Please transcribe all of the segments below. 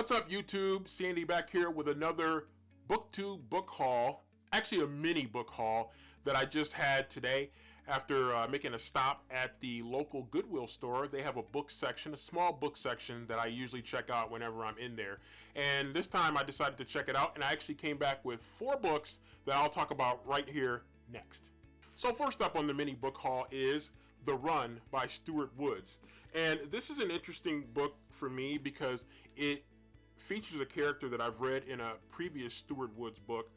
What's up, YouTube? Sandy back here with another BookTube book haul. Actually, a mini book haul that I just had today after making a stop at the local Goodwill store. They have a book section, a small book section that I usually check out whenever I'm in there. And this time I decided to check it out, and I actually came back with 4 books that I'll talk about right here next. So first up on the mini book haul is The Run by Stuart Woods. And this is an interesting book for me because it features a character that I've read in a previous Stuart Woods book,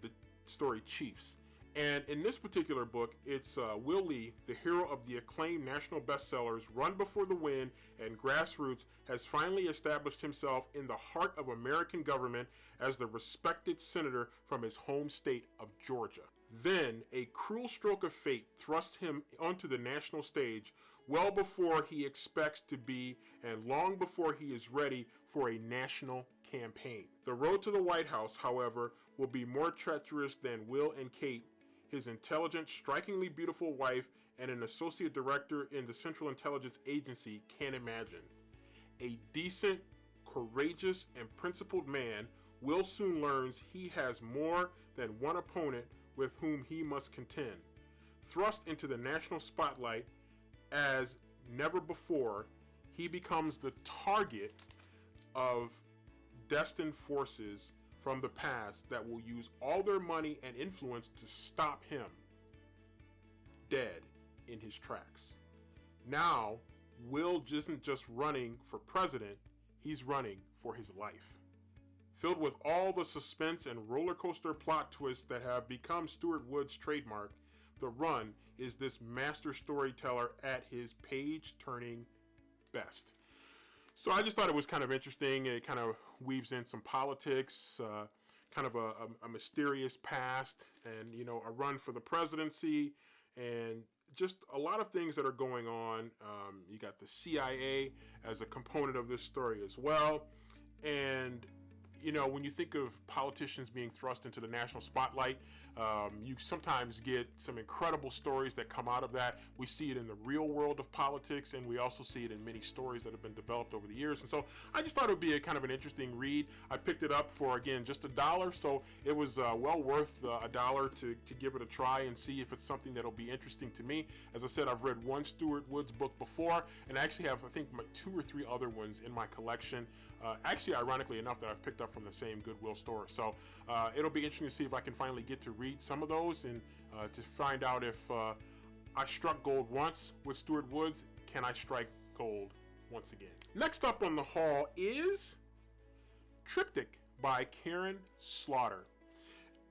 the story Chiefs. And in this particular book, it's Will Lee, the hero of the acclaimed national bestsellers Run Before the Wind and Grassroots, has finally established himself in the heart of American government as the respected senator from his home state of Georgia. Then, a cruel stroke of fate thrusts him onto the national stage well before he expects to be and long before he is ready for a national campaign. The road to the White House, however, will be more treacherous than Will and Kate, his intelligent, strikingly beautiful wife, and an associate director in the Central Intelligence Agency can imagine. A decent, courageous, and principled man, Will soon learns he has more than one opponent with whom he must contend. Thrust into the national spotlight as never before, he becomes the target of destined forces from the past that will use all their money and influence to stop him dead in his tracks. Now, Will isn't just running for president, he's running for his life. Filled with all the suspense and roller coaster plot twists that have become Stuart Woods' trademark, The Run is this master storyteller at his page-turning best. So I just thought it was kind of interesting. It kind of weaves in some politics, kind of a mysterious past, and a run for the presidency, and just a lot of things that are going on. You got the CIA as a component of this story as well, and when you think of politicians being thrust into the national spotlight, you sometimes get some incredible stories that come out of that. We see it in the real world of politics, and we also see it in many stories that have been developed over the years. And so I just thought it would be a kind of an interesting read. I picked it up for, again, just $1, so it was well worth $1 to give it a try and see if it's something that'll be interesting to me. As I said, I've read one Stuart Woods book before, and I actually have, I think, 2 or 3 other ones in my collection. Actually, ironically enough, that I've picked up from the same Goodwill store. So it'll be interesting to see if I can finally get to read some of those and to find out if I struck gold once with Stuart Woods, can I strike gold once again? Next up on the haul is Triptych by Karen Slaughter.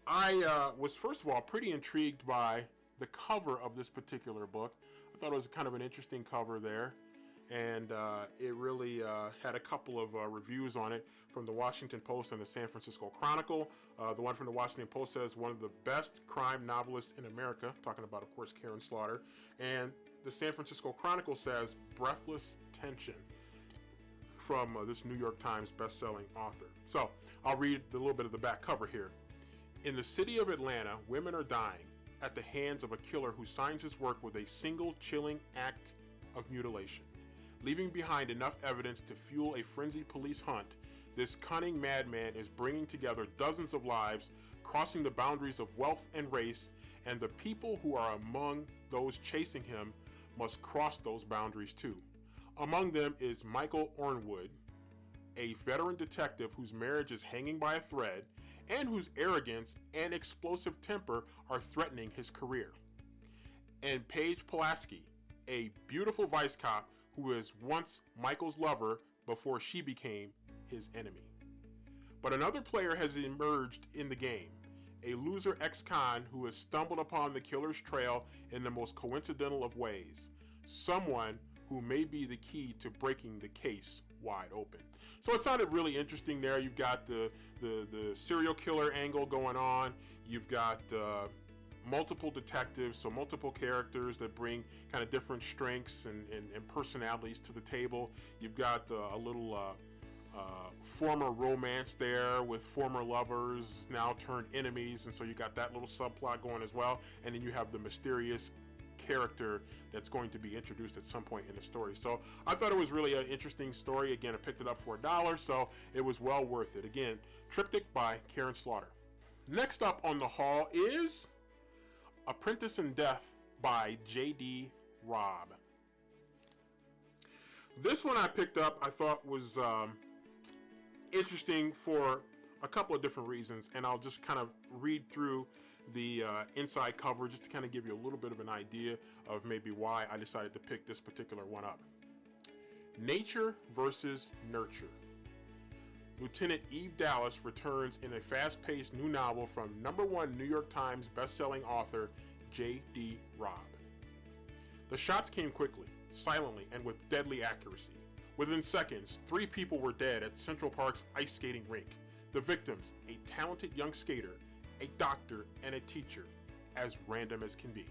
I was, first of all, pretty intrigued by the cover of this particular book. I thought it was kind of an interesting cover there. And it really had a couple of reviews on it from the Washington Post and the San Francisco Chronicle. The one from the Washington Post says one of the best crime novelists in America, talking about, of course, Karen Slaughter. And the San Francisco Chronicle says breathless tension from this New York Times best-selling author. So I'll read a little bit of the back cover here. In the city of Atlanta, women are dying at the hands of a killer who signs his work with a single chilling act of mutilation. Leaving behind enough evidence to fuel a frenzied police hunt, this cunning madman is bringing together dozens of lives, crossing the boundaries of wealth and race, and the people who are among those chasing him must cross those boundaries too. Among them is Michael Ornwood, a veteran detective whose marriage is hanging by a thread, and whose arrogance and explosive temper are threatening his career. And Paige Pulaski, a beautiful vice cop who was once Michael's lover before she became his enemy. But another player has emerged in the game, a loser ex-con who has stumbled upon the killer's trail in the most coincidental of ways, someone who may be the key to breaking the case wide open. So it sounded really interesting there. You've got the serial killer angle going on. You've got multiple detectives, so multiple characters that bring kind of different strengths and personalities to the table. You've got a little former romance there with former lovers now turned enemies, and so you got that little subplot going as well. And then you have the mysterious character that's going to be introduced at some point in the story. So I thought it was really an interesting story. Again, I picked it up for $1, so it was well worth it. Again, Triptych by Karen Slaughter. Next up on the haul is Apprentice in Death by J.D. Robb. This one I picked up, I thought was interesting for a couple of different reasons, and I'll just kind of read through the inside cover just to kind of give you a little bit of an idea of maybe why I decided to pick this particular one up. Nature versus Nurture. Lieutenant Eve Dallas returns in a fast-paced new novel from #1 New York Times best-selling author J.D. Robb. The shots came quickly, silently, and with deadly accuracy. Within seconds, 3 people were dead at Central Park's ice skating rink. The victims, a talented young skater, a doctor, and a teacher, as random as can be.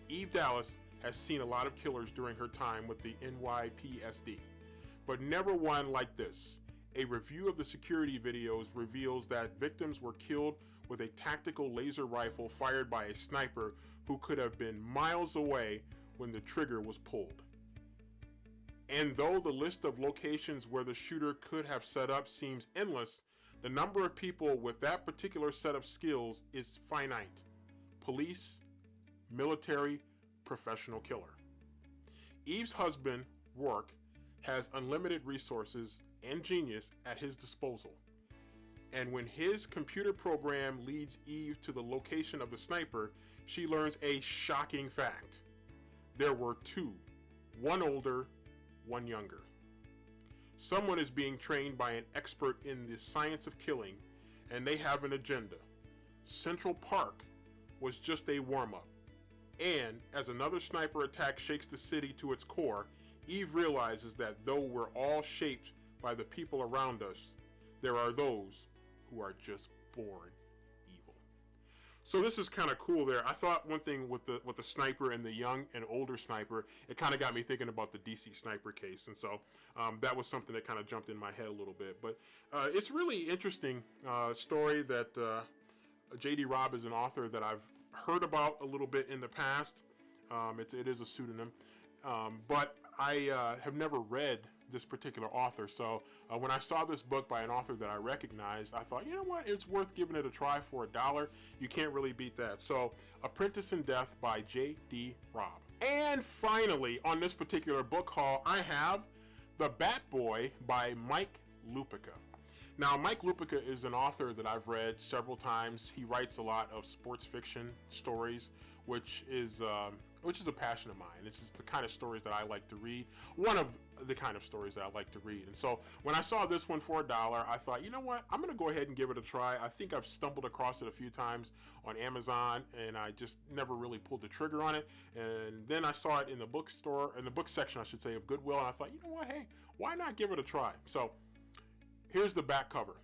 Eve Dallas has seen a lot of killers during her time with the NYPSD, but never one like this. A review of the security videos reveals that victims were killed with a tactical laser rifle fired by a sniper who could have been miles away when the trigger was pulled. And though the list of locations where the shooter could have set up seems endless, the number of people with that particular set of skills is finite. Police, military, professional killer. Eve's husband, Rourke, has unlimited resources and genius at his disposal. And when his computer program leads Eve to the location of the sniper, she learns a shocking fact. There were 2, one older, one younger. Someone is being trained by an expert in the science of killing, and they have an agenda. Central Park was just a warm-up. And as another sniper attack shakes the city to its core, Eve realizes that though we're all shaped by the people around us, there are those who are just born evil. So this is kind of cool there. I thought one thing with the sniper and the young and older sniper, it kind of got me thinking about the DC sniper case. And so that was something that kind of jumped in my head a little bit. But it's really interesting story that J.D. Robb is an author that I've heard about a little bit in the past. It is a pseudonym. But I have never read this particular author. So when I saw this book by an author that I recognized, I thought, you know what, it's worth giving it a try for $1. You can't really beat that. So Apprentice in Death by J.D. Robb. And finally, on this particular book haul, I have The Bat Boy by Mike Lupica. Now, Mike Lupica is an author that I've read several times. He writes a lot of sports fiction stories, which is a passion of mine. It's just the kind of stories that I like to read. One of the kind of stories that I like to read. And so when I saw this one for $1, I thought, you know what? I'm going to go ahead and give it a try. I think I've stumbled across it a few times on Amazon, and I just never really pulled the trigger on it. And then I saw it in the bookstore, in the book section, I should say, of Goodwill, and I thought, you know what? Hey, why not give it a try? So here's the back cover.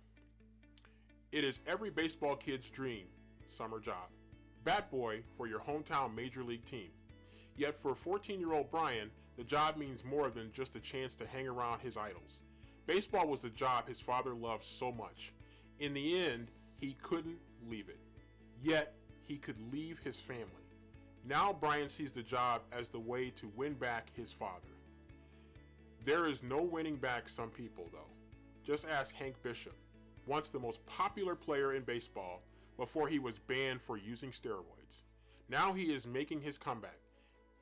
It is every baseball kid's dream summer job. Bat Boy for your hometown major league team. Yet for 14-year-old Brian, the job means more than just a chance to hang around his idols. Baseball was the job his father loved so much. In the end, he couldn't leave it. Yet, he could leave his family. Now Brian sees the job as the way to win back his father. There is no winning back some people, though. Just ask Hank Bishop, once the most popular player in baseball before he was banned for using steroids. Now he is making his comeback,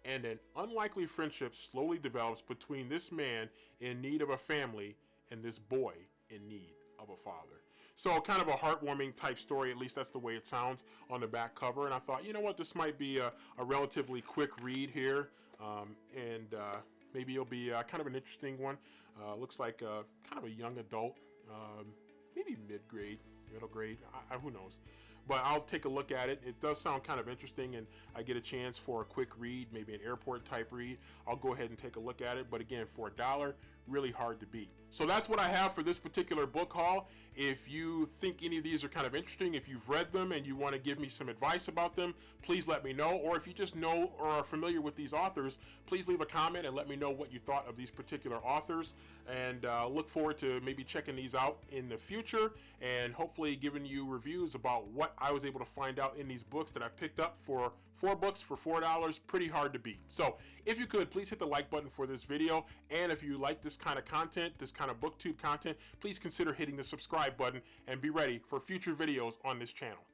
and an unlikely friendship slowly develops between this man in need of a family and this boy in need of a father. So kind of a heartwarming type story, at least that's the way it sounds on the back cover. And I thought, you know what, this might be a relatively quick read here, and maybe it'll be kind of an interesting one. Looks like kind of a young adult, maybe mid-grade, middle grade, who knows. But I'll take a look at it. It does sound kind of interesting, and I get a chance for a quick read, maybe an airport type read. I'll go ahead and take a look at it. But again, for $1, really hard to beat. So that's what I have for this particular book haul. If you think any of these are kind of interesting, if you've read them and you want to give me some advice about them, please let me know. Or if you just know or are familiar with these authors, please leave a comment and let me know what you thought of these particular authors. And look forward to maybe checking these out in the future and hopefully giving you reviews about what I was able to find out in these books that I picked up for 4 books for $4. Pretty hard to beat. So if you could, please hit the like button for this video. And if you like this kind of content, this kind of BookTube content, please consider hitting the subscribe button and be ready for future videos on this channel.